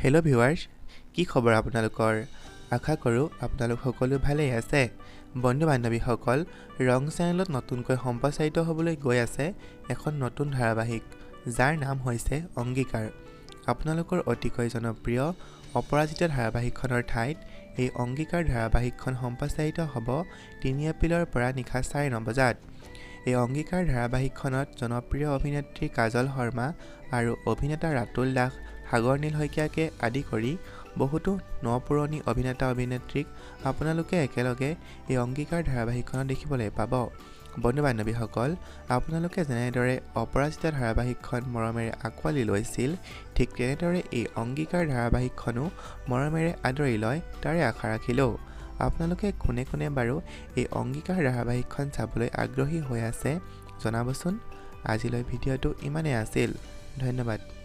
hello viewers কি খবৰ আপোনালোকৰ আশা কৰো আপোনালোক সকলো ভালেই আছে বন্ধু বান্ধৱীসকল ৰং চেনেলত নতুনকৈ সম্প্ৰচাৰিত হ'বলৈ গৈ আছে এখন নতুন ধাৰাবাহিক যাৰ নাম হৈছে অংগীকাৰ আপোনালোকৰ অতিকৈ জনপ্ৰিয় অপৰাজিতা ধাৰাবাহিকখনৰ ঠাইত এই অংগীকাৰ ধাৰাবাহিকখন সম্প্ৰচাৰিত হ'ব 3 এপ্ৰিলৰ পৰা নিশা 9:30 বজাত এই অংগীকাৰ ধাৰাবাহিকখনত জনপ্ৰিয় অভিনেত্ৰী কাজল শৰ্মা আৰু অভিনেতা ৰাতুল দাস সাগৰ নীল শইকীয়াকে আদি কৰি বহুতো নপুৰণি অভিনেতা অভিনেত্ৰীক আপোনালোকে একেলগে এই অংগীকাৰ ধাৰাবাহিকখনত দেখিবলৈ পাব বন্ধু বান্ধৱীসকল আপোনালোকে যেনেদৰে অপৰাজিতা ধাৰাবাহিকখন মৰমেৰে আকোৱালি লৈছিল ঠিক তেনেদৰে এই অংগীকাৰ ধাৰাবাহিকখনো মৰমেৰে আদৰি লয় তাৰে আশা ৰাখিলো আপোনালোকে কোনে কোনে বাৰু এই অংগীকাৰ ধাৰাবাহিকখন চাবলৈ আগ্ৰহী হৈ আছে জনাবচোন আজিলৈ ভিডিঅ'টো ইমানেই আছিল ধন্যবাদ